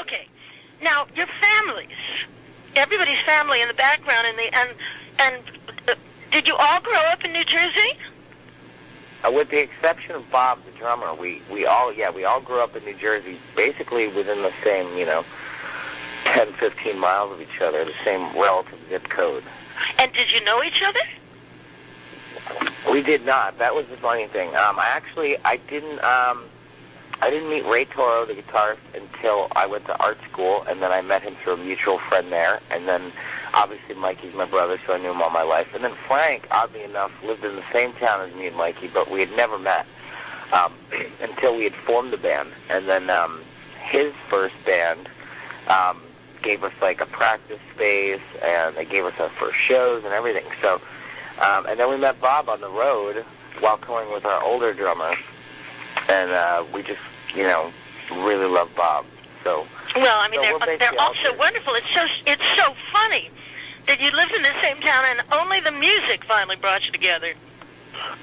Okay. Now, your families, everybody's family in the background, did you all grow up in New Jersey? With the exception of Bob, the drummer, we all grew up in New Jersey, basically within the same, 10, 15 miles of each other, the same relative zip code. And did you know each other? We did not. That was the funny thing. I didn't meet Ray Toro, the guitarist, until I went to art school, and then I met him through a mutual friend there, and then obviously Mikey's my brother, so I knew him all my life. And then Frank, oddly enough, lived in the same town as me and Mikey, but we had never met until we had formed the band. And then his first band gave us like a practice space, and they gave us our first shows and everything. So, and then we met Bob on the road while touring with our older drummer, and we just, really love Bob. So. Well, I mean, they're also wonderful. It's so funny that you lived in the same town, and only the music finally brought you together.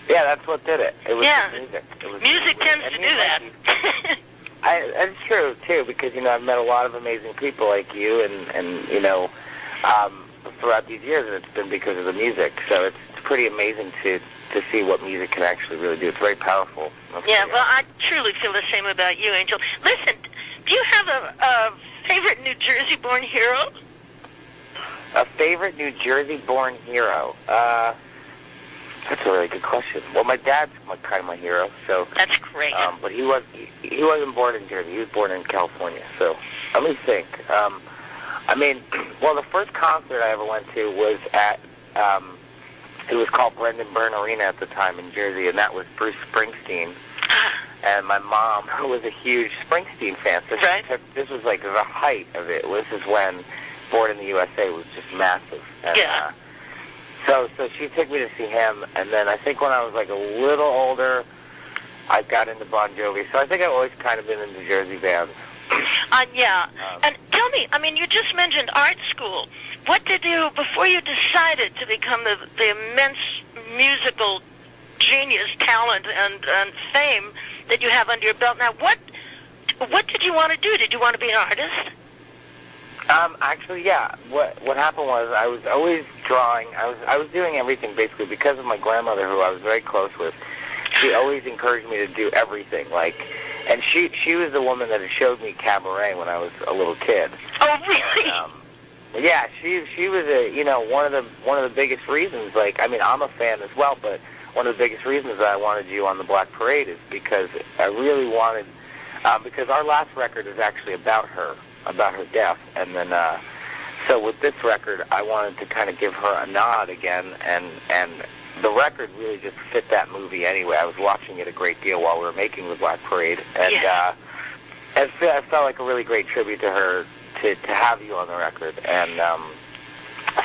Yeah, that's what did it. It was the music. Music tends to do that. That's true too, because I've met a lot of amazing people like you, and throughout these years, and it's been because of the music. So it's pretty amazing to see what music can actually really do. It's very powerful. Yeah, well, I truly feel the same about you, Angel. Listen, do you have a favorite New Jersey-born hero? A favorite New Jersey-born hero? That's a really good question. Well, my dad's kind of my hero, so. That's great. But he wasn't born in Jersey. He was born in California. So let me think. The first concert I ever went to was at. It was called Brendan Byrne Arena at the time in Jersey, and that was Bruce Springsteen. And my mom was a huge Springsteen fan, so this was like the height of it. This is when Born in the USA was just massive. And, yeah. So she took me to see him, and then I think when I was like a little older, I got into Bon Jovi. So I think I've always kind of been into Jersey bands. Yeah. And tell me, you just mentioned art school. What did you, before you decided to become the immense musical genius, talent, and fame that you have under your belt now, what did you want to do? Did you want to be an artist? Actually, yeah. What happened was I was always drawing. I was doing everything basically because of my grandmother, who I was very close with. She always encouraged me to do everything, and she was the woman that had showed me cabaret when I was a little kid. Oh, really? Yeah, she was one of the biggest reasons. I'm a fan as well, but one of the biggest reasons that I wanted you on the Black Parade is because I really wanted, because our last record is actually about her death, and then so with this record I wanted to kind of give her a nod again, and the record really just fit that movie anyway. I was watching it a great deal while we were making the Black Parade, and it felt like a really great tribute to her to have you on the record. And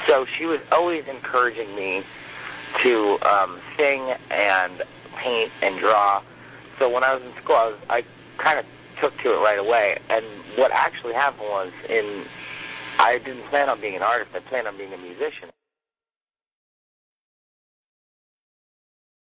so she was always encouraging me to sing and paint and draw. So when I was in school, I kind of took to it right away. And what actually happened was, I didn't plan on being an artist. I planned on being a musician.